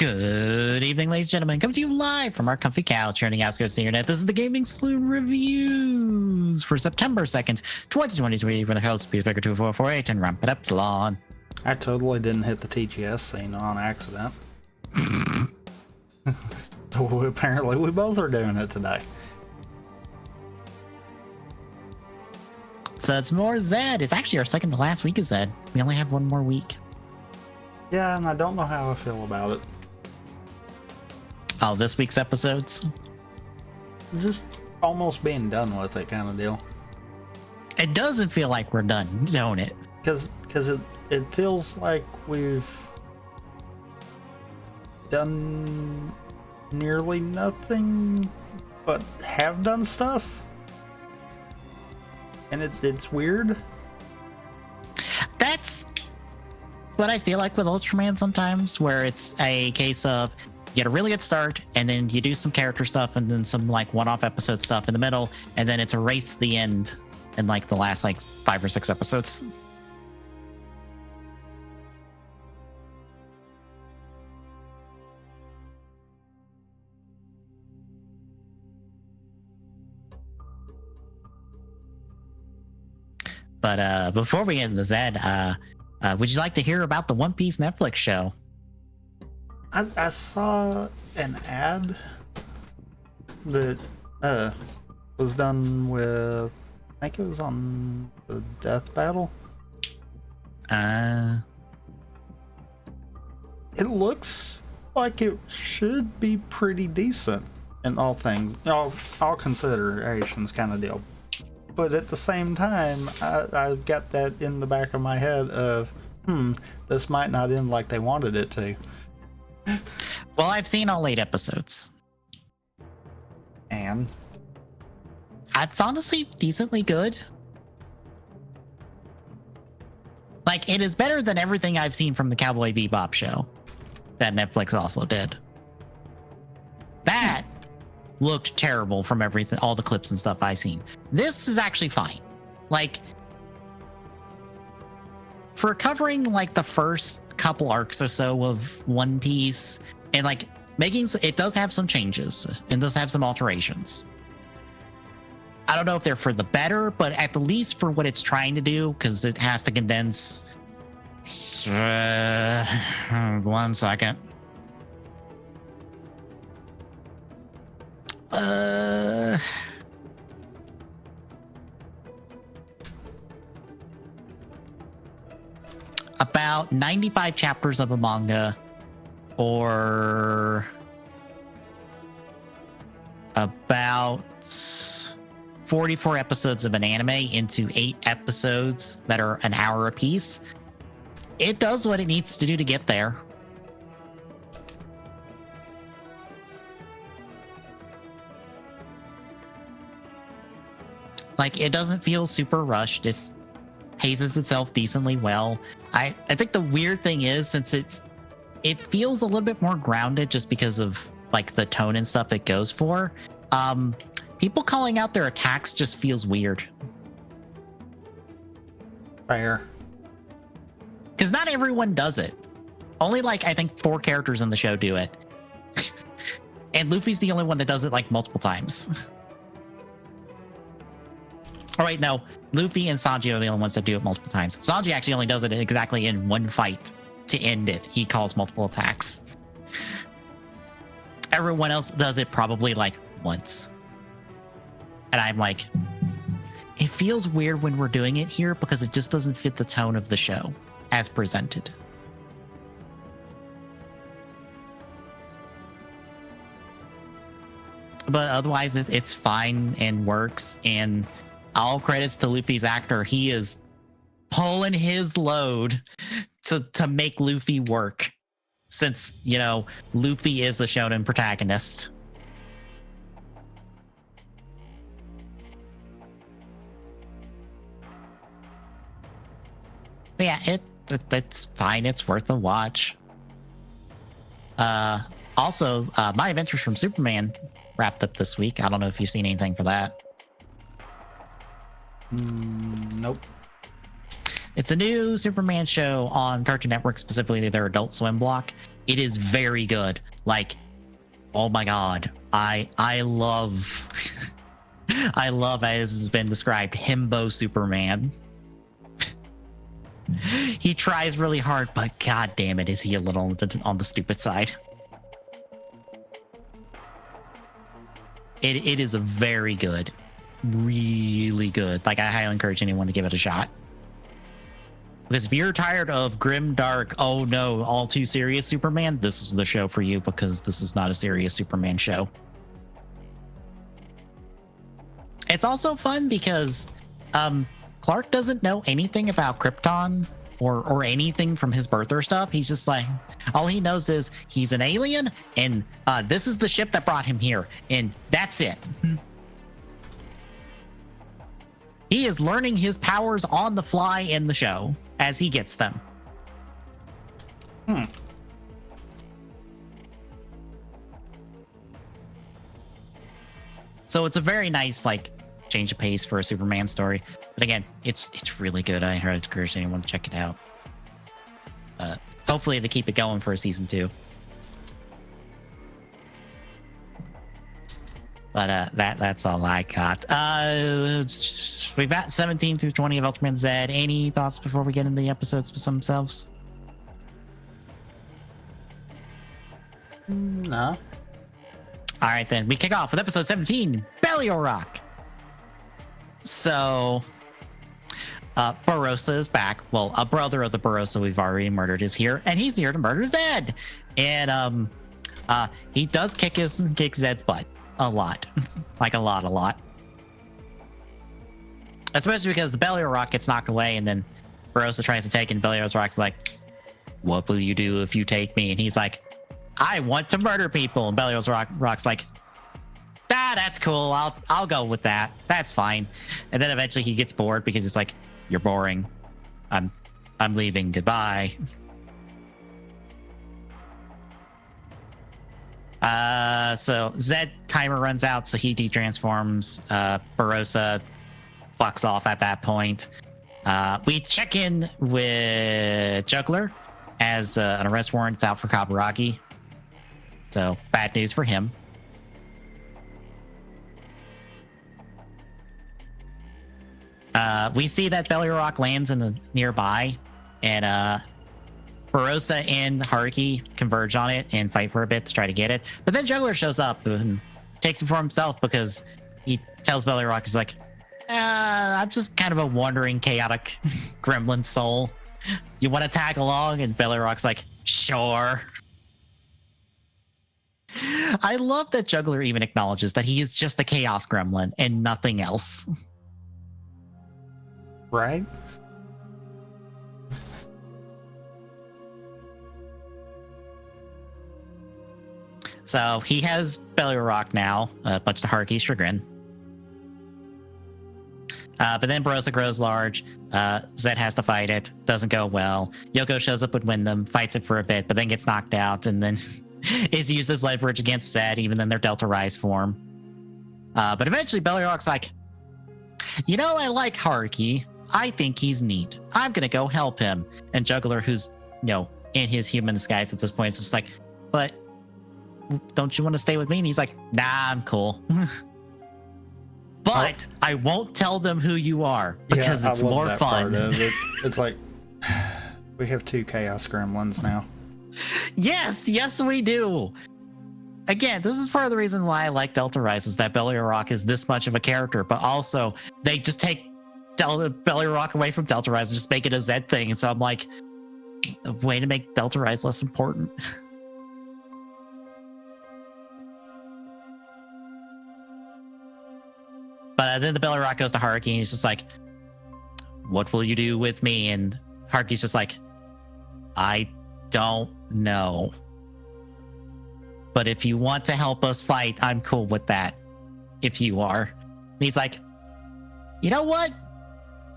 Good evening, ladies and gentlemen. Coming to you live from our comfy couch here in the outskirts of the internet. This is the Gaming Saloon Reviews for September 2nd, 2023. For the host, Peacemaker 2448 and Ramp It Up Salon. I totally didn't hit the TGS scene on accident. Apparently, we both are doing it today. So it's more Zed. It's actually our second to last week of Zed. We only have one more week. Yeah, and I don't know how I feel about it. Oh, this week's episodes? Just almost being done with it kind of deal. It doesn't feel like we're done, don't it? Because it feels like we've done nearly nothing, but have done stuff. And it's weird. That's what I feel like with Ultraman sometimes, where it's a case of you get a really good start, and then you do some character stuff, and then some like one-off episode stuff in the middle, and then it's a race to the end in like the last like 5 or 6 episodes. But before we get into Zed, would you like to hear about the One Piece Netflix show? I saw an ad that was done with, I think it was on the Death Battle. It looks like it should be pretty decent in all things, all considerations kind of deal. But at the same time, I've got that in the back of my head of, this might not end like they wanted it to. Well, I've seen all 8 episodes. And? It's honestly decently good. Like, it is better than everything I've seen from the Cowboy Bebop show that Netflix also did. That looked terrible from everything, all the clips and stuff I've seen. This is actually fine. Like, for covering like the first couple arcs or so of One Piece, and like making it does have some changes and does have some alterations. I don't know if they're for the better, but at the least for what it's trying to do, because it has to condense 1 second. About 95 chapters of a manga, or about 44 episodes of an anime into 8 episodes that are an hour apiece. It does what it needs to do to get there. Like, it doesn't feel super rushed. It paces itself decently well. I think the weird thing is, since it feels a little bit more grounded just because of like the tone and stuff it goes for, people calling out their attacks just feels weird. Fair. Because not everyone does it. Only like, I think 4 characters in the show do it. And Luffy's the only one that does it like multiple times. All right, no, Luffy and Sanji are the only ones that do it multiple times. Sanji actually only does it exactly in 1 fight to end it. He calls multiple attacks. Everyone else does it probably like once. And I'm like, it feels weird when we're doing it here because it just doesn't fit the tone of the show as presented. But otherwise, it's fine and works. And all credits to Luffy's actor. He is pulling his load to make Luffy work, since, you know, Luffy is the shonen protagonist. But yeah, it's fine. It's worth a watch. Also, My Adventures from Superman wrapped up this week. I don't know if you've seen anything for that. Nope. It's a new Superman show on Cartoon Network, specifically their Adult Swim block. It is very good. Like, oh my god, I love I love, as has been described, himbo Superman. He tries really hard, but god damn it, is he a little on the stupid side. It is a very good, really good. Like, I highly encourage anyone to give it a shot. Because if you're tired of grim, dark, oh no, all too serious Superman, this is the show for you, because this is not a serious Superman show. It's also fun because Clark doesn't know anything about Krypton or anything from his birth or stuff. He's just like, all he knows is he's an alien, and this is the ship that brought him here, and that's it. He is learning his powers on the fly in the show as he gets them. So it's a very nice, like, change of pace for a Superman story. But again, it's really good. I encourage anyone to check it out. Hopefully they keep it going for a season 2. But that's all I got. We've got 17 through 20 of Ultraman Z. Any thoughts before we get into the episodes themselves? No. All right, then. We kick off with episode 17, Belial Rock. So, Barossa is back. Well, a brother of the Barossa we've already murdered is here, and he's here to murder Zed. And he does kick Zed's butt a lot. Like a lot. Especially because the Belial Rock gets knocked away, and then Barossa tries to take it, and Belial Rock's like, what will you do if you take me? And he's like, I want to murder people. And Belial Rock's like, that's cool. I'll go with that. That's fine. And then eventually he gets bored because it's like, you're boring. I'm leaving. Goodbye. So Zed timer runs out, so he de-transforms. Barossa fucks off at that point. We check in with Juggler as an arrest warrant's out for Kaburagi. So bad news for him. We see that Belial Rock lands in the nearby, and Barossa and Haruki converge on it and fight for a bit to try to get it. But then Juggler shows up and takes it for himself because he tells Belial Rock, he's like, I'm just kind of a wandering, chaotic gremlin soul. You want to tag along? And Belial Rock's like, sure. I love that Juggler even acknowledges that he is just a chaos gremlin and nothing else. Right? So he has Belial Rock now, much to Haruki's chagrin. But then Barossa grows large. Zed has to fight it. Doesn't go well. Yoko shows up with Wyndham, fights it for a bit, but then gets knocked out, and then is used as leverage against Zed, even in their Delta Rise form. But eventually Belial Rock's like, you know, I like Haruki. I think he's neat. I'm going to go help him. And Juggler, who's, in his human disguise at this point, is just like, but don't you want to stay with me? And he's like, nah, I'm cool. But I won't tell them who you are because it's more fun. It's like, we have 2 chaos gremlins now. Yes, we do. Again, this is part of the reason why I like Delta Rise, is that Belial Rock is this much of a character, but also they just take Belial Rock away from Delta Rise and just make it a Zed thing. And so I'm like, a way to make Delta Rise less important. But then the Belial Rock goes to Haruki, and he's just like, what will you do with me? And Haruki's just like, I don't know. But if you want to help us fight, I'm cool with that. If you are. And he's like, you know what?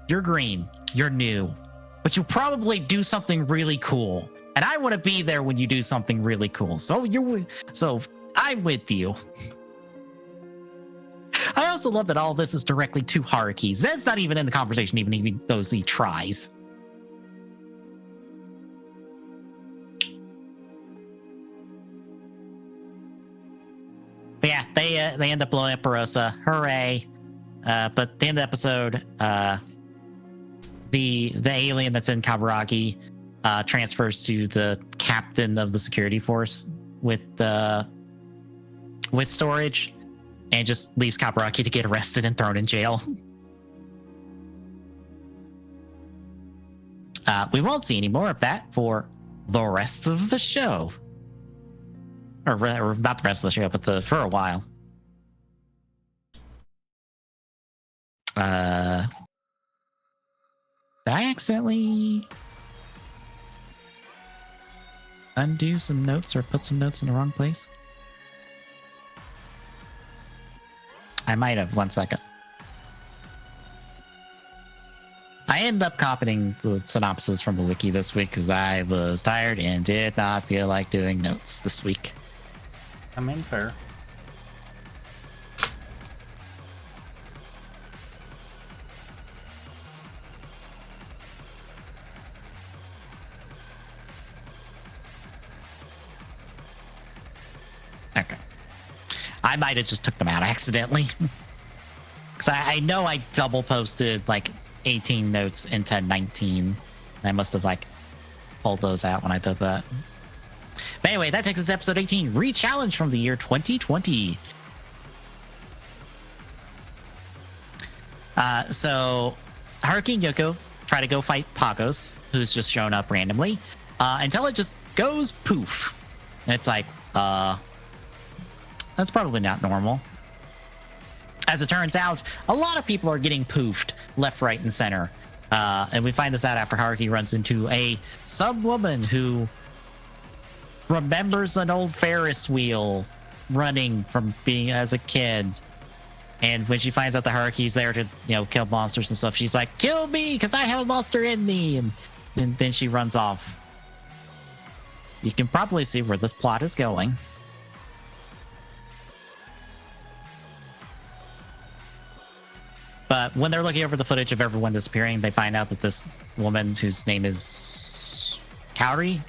You're green. You're new. But you'll probably do something really cool. And I want to be there when you do something really cool. So I'm with you. I also love that all this is directly to Haruki. Zed's not even in the conversation, even though he tries. they end up blowing up Barossa. Hooray! But at the end of the episode, the alien that's in Kaburagi transfers to the captain of the security force with Storage, and just leaves Kaburagi to get arrested and thrown in jail. We won't see any more of that for the rest of the show. Or not the rest of the show, but for a while. Did I accidentally undo some notes or put some notes in the wrong place? I might have. 1 second. I ended up copying the synopsis from the wiki this week because I was tired and did not feel like doing notes this week. I mean, fair. Okay. I might have just took them out accidentally. Because I know I double posted like 18 notes into 19. I must have like pulled those out when I did that. But anyway, that takes us to episode 18, Re-Challenge from the year 2020. So Haruki and Yoko try to go fight Pagos, who's just shown up randomly, until it just goes poof. And it's like, that's probably not normal. As it turns out, a lot of people are getting poofed left, right, and center. And we find this out after Haruki runs into some woman who remembers an old Ferris wheel running from being as a kid. And when she finds out that Haruki's there to, kill monsters and stuff, she's like, kill me because I have a monster in me. And then she runs off. You can probably see where this plot is going. But when they're looking over the footage of everyone disappearing, they find out that this woman, whose name is Kaori,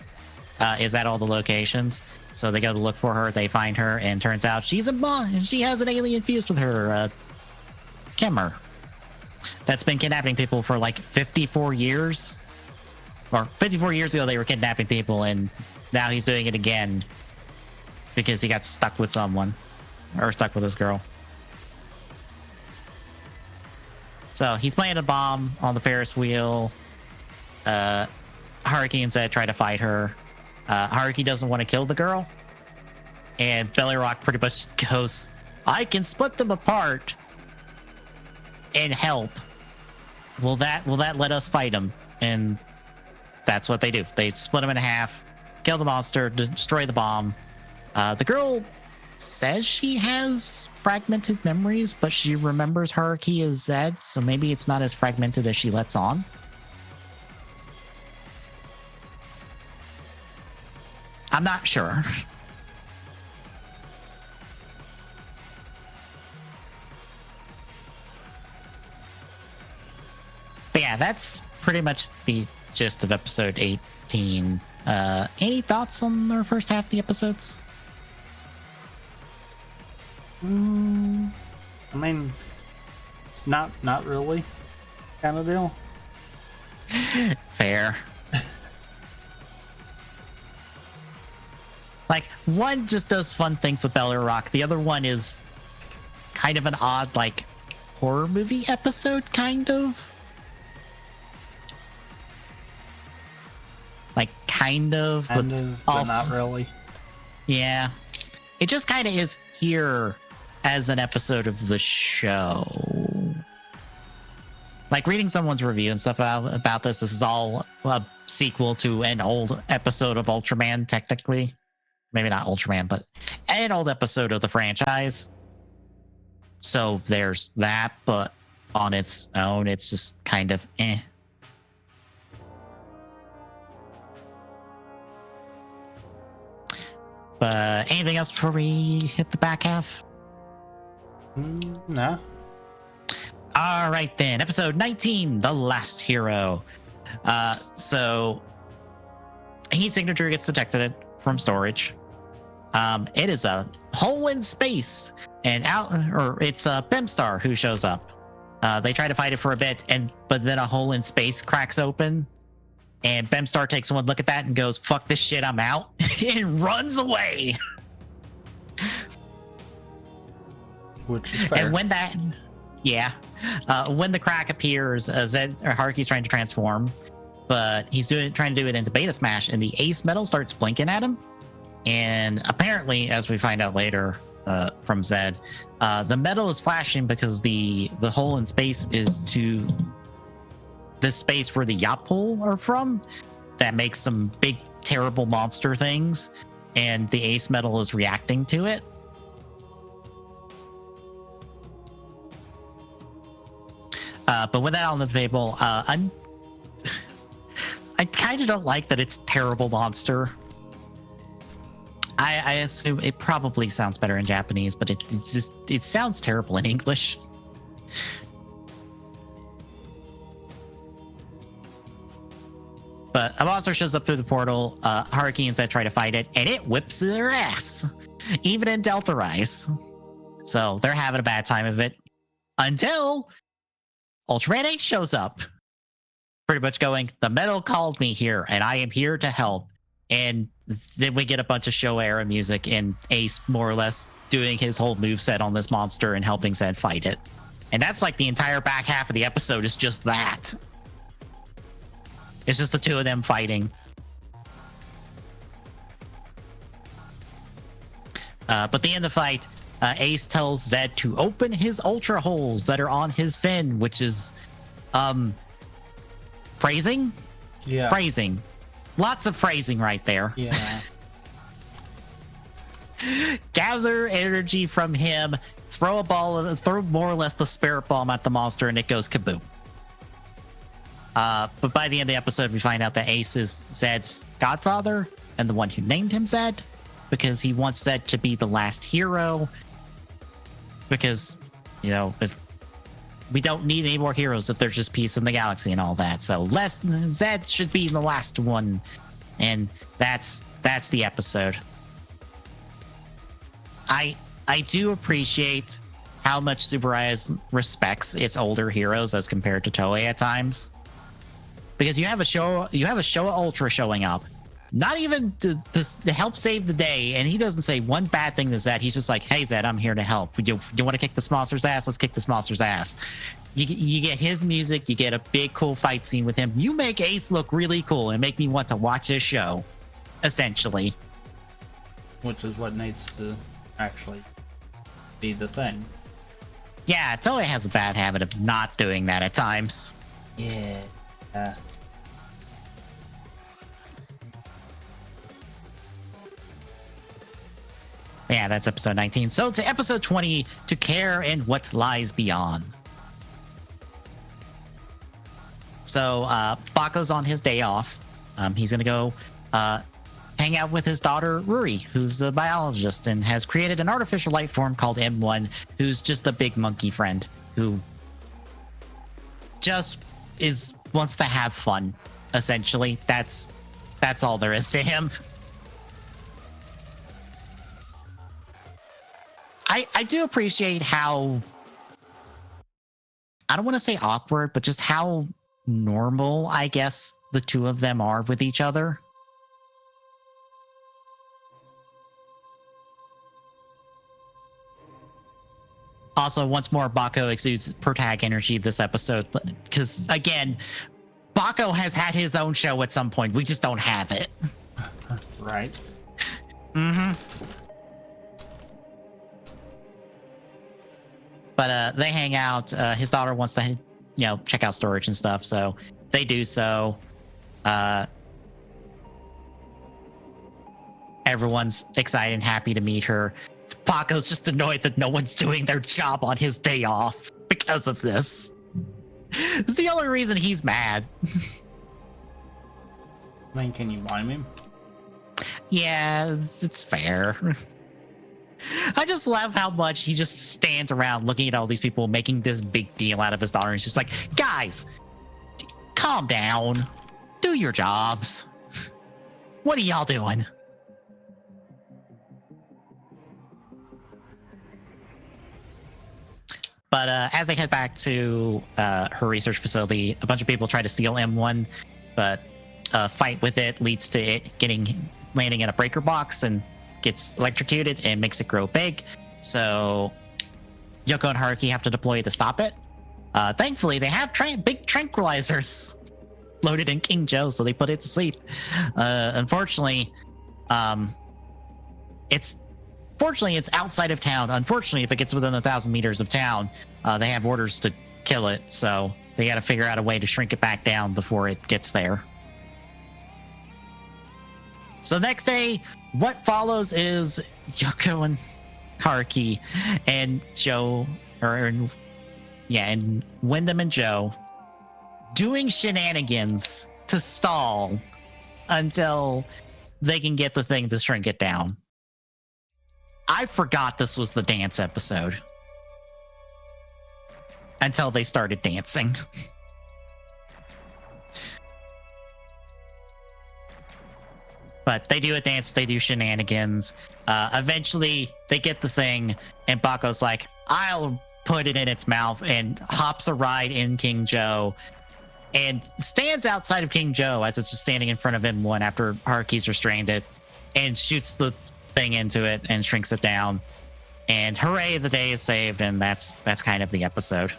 is at all the locations. So they go to look for her. They find her, and turns out she's a mon, and she has an alien fused with her, Kemmer, that's been kidnapping people for like 54 years. Or 54 years ago, they were kidnapping people, and now he's doing it again because he got stuck with someone, or stuck with this girl. So he's planted a bomb on the Ferris wheel. Haruki and Zed try to fight her. Haruki doesn't want to kill the girl. And Belly Rock pretty much goes, I can split them apart and help. Will that let us fight them? And that's what they do. They split them in half, kill the monster, destroy the bomb. The girl says she has fragmented memories, but she remembers Haruki as Zed, so maybe it's not as fragmented as she lets on. I'm not sure. But yeah, that's pretty much the gist of episode 18. Any thoughts on our first half of the episodes? I mean, not really, kind of deal. Fair. Like, one just does fun things with Belly Rock. The other one is kind of an odd, like, horror movie episode, kind of. Like, kind of, but also, not really. Yeah. It just kind of is here as an episode of the show. Like, reading someone's review and stuff about this is all a sequel to an old episode of Ultraman, technically. Maybe not Ultraman, but an old episode of the franchise. So there's that, but on its own, it's just kind of eh. But anything else before we hit the back half? No. All right, then. Episode 19, The Last Hero. So heat signature gets detected from storage. It is a hole in space, and it's Bemstar who shows up. They try to fight it for a bit, but then a hole in space cracks open, and Bemstar takes one look at that and goes, "Fuck this shit, I'm out," and runs away. Which is fair. And when the crack appears, Haruki's trying to transform, but he's trying to do it into Beta Smash, and the Ace Metal starts blinking at him. And apparently, as we find out later from Zed, the metal is flashing because the hole in space is to the space where the Yapul are from. That makes some big, terrible monster things, and the Ace Metal is reacting to it. But with that on the table, I kind of don't like that it's terrible monster. I assume it probably sounds better in Japanese, but it sounds terrible in English. But a monster shows up through the portal. Haruki and Zed try to fight it, and it whips their ass, even in Delta Rise. So they're having a bad time of it until Ultraman Ace shows up, pretty much going, "The metal called me here, and I am here to help." And then we get a bunch of show era music and Ace more or less doing his whole moveset on this monster and helping Zed fight it. And that's like the entire back half of the episode is just that. It's just the two of them fighting. But at the end of the fight, Ace tells Zed to open his ultra holes that are on his fin, which is phrasing? Yeah. Phrasing. Lots of phrasing right there. Yeah. Gather energy from him, throw more or less the spirit bomb at the monster, and it goes kaboom. But by the end of the episode, we find out that Ace is Zed's godfather and the one who named him Zed, because he wants Zed to be the last hero. Because, we don't need any more heroes if there's just peace in the galaxy and all that. So Zed should be the last one, and that's the episode. I do appreciate how much Tsuburaya respects its older heroes as compared to Toei at times, because you have a Showa Ultra showing up, not even to help save the day, and he doesn't say one bad thing to Zed. He's just like, "Hey Zed, I'm here to help. You want to kick this monster's ass? Let's kick this monster's ass." You get his music, you get a big cool fight scene with him. You make Ace look really cool and make me want to watch his show, essentially. Which is what needs to actually be the thing. Yeah, Toei has a bad habit of not doing that at times. Yeah. Yeah, that's episode 19. So to episode 20, To Care and What Lies Beyond. So Bako's on his day off. He's going to go hang out with his daughter, Ruri, who's a biologist and has created an artificial life form called M1, who's just a big monkey friend who just wants to have fun, essentially. That's all there is to him. I do appreciate how, I don't want to say awkward, but just how normal, I guess, the two of them are with each other. Also, once more, Bako exudes protag energy this episode, because, again, Bako has had his own show at some point. We just don't have it. Right. Mm-hmm. But they hang out. His daughter wants to, check out storage and stuff, so they do so. Everyone's excited and happy to meet her. Paco's just annoyed that no one's doing their job on his day off because of this. It's the only reason he's mad. I mean, can you blame him? Yeah, it's fair. I just love how much he just stands around looking at all these people making this big deal out of his daughter. And he's just like, guys, calm down. Do your jobs. What are y'all doing? But as they head back to her research facility, a bunch of people try to steal M1, but a fight with it leads to it landing in a breaker box and gets electrocuted and makes it grow big. So Yoko and Haruki have to deploy to stop it. Thankfully, they have big tranquilizers loaded in King Joe, so they put it to sleep. Unfortunately, it's outside of town. Unfortunately, if it gets within 1,000 meters of town, they have orders to kill it. So they got to figure out a way to shrink it back down before it gets there. So next day, what follows is Yoko and Haruki and Joe, and Wyndham and Joe doing shenanigans to stall until they can get the thing to shrink it down. I forgot this was the dance episode until they started dancing. But they do a dance, they do shenanigans. Eventually, they get the thing, and Bako's like, I'll put it in its mouth, and hops a ride in King Joe, and stands outside of King Joe as it's just standing in front of M1 after Haruki's restrained it, and shoots the thing into it and shrinks it down. And hooray, the day is saved, and that's kind of the episode.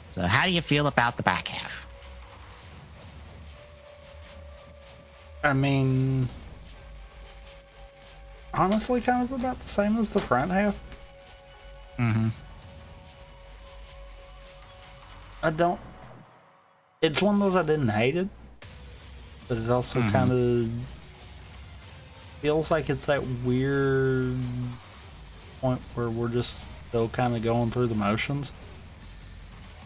So how do you feel about the back half? I mean, honestly, kind of about the same as the front half. It's one of those I didn't hate it, but it also kind of feels like it's that weird point where we're just still kind of going through the motions,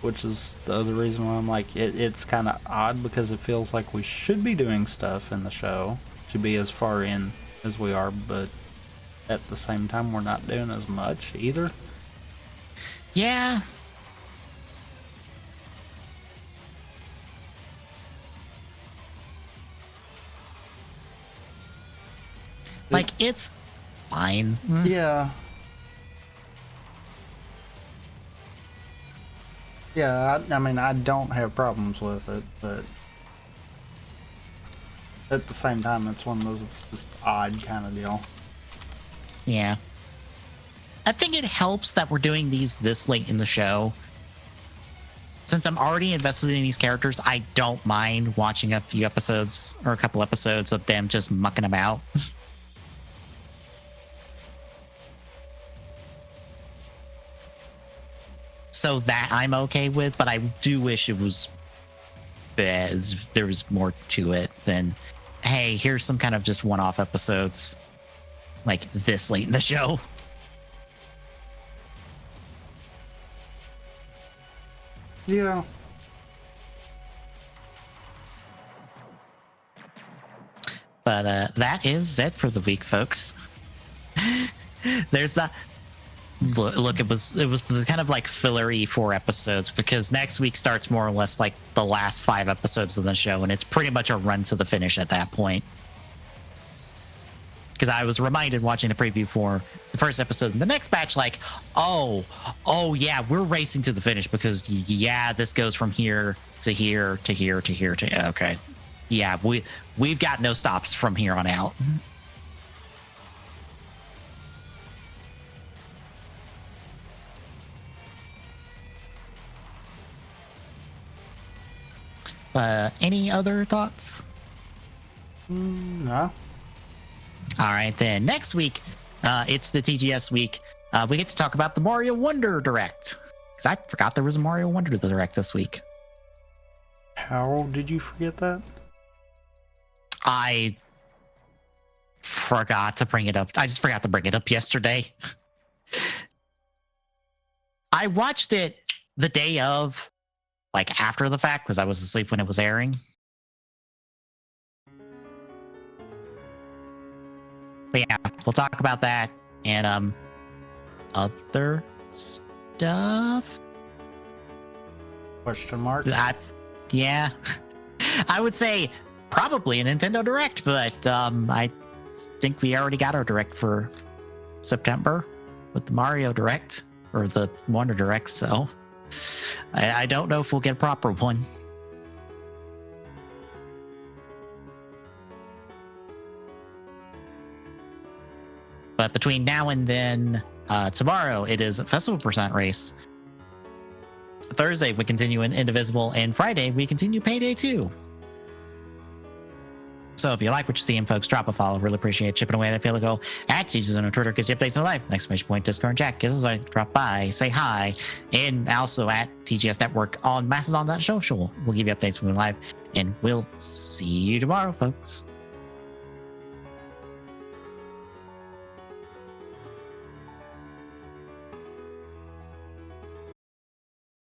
which is the other reason why I'm like, it's kind of odd, because it feels like we should be doing stuff in the show to be as far in as we are, but at the same time we're not doing as much either. Yeah. Like, it's fine. Yeah. Yeah, I mean, I don't have problems with it, but at the same time, it's one of those, it's just odd kind of deal. Yeah. I think it helps that we're doing these this late in the show. Since I'm already invested in these characters, I don't mind watching a few episodes or a couple episodes of them just mucking about. So that I'm okay with, but I do wish it was there was more to it than, hey, here's some kind of just one-off episodes like this late in the show. Yeah. But that is it for the week, folks. There's a look. It was the kind of like fillery 4 episodes, because next week starts more or less like the last 5 episodes of the show, and it's pretty much a run to the finish at that point. Because I was reminded watching the preview for the first episode in the next batch, like, oh yeah, we're racing to the finish, because yeah, this goes from here to here to here to here to, okay, yeah, we've got no stops from here on out. Any other thoughts? No. All right, then. Next week, it's the TGS week. We get to talk about the Mario Wonder Direct, because I forgot there was a Mario Wonder Direct this week. How did you forget that? I forgot to bring it up. I just forgot to bring it up yesterday. I watched it the day of, like after the fact, because I was asleep when it was airing. But yeah, we'll talk about that and other stuff. Question mark? Yeah. I would say probably a Nintendo Direct, but I think we already got our Direct for September with the Mario Direct. or the Wonder Direct, so I don't know if we'll get a proper one. But between now and then, tomorrow it is a Festival Percent race. Thursday we continue in Indivisible, and Friday we continue Payday 2. So if you like what you're seeing, folks, drop a follow. Really appreciate chipping away that feel go at Jesus on Twitter because you updates in life. Exclamation point Discord Jack. This is like drop by, say hi, and also at TGS Network on Mastodon.social. We'll give you updates when we're live, and we'll see you tomorrow, folks.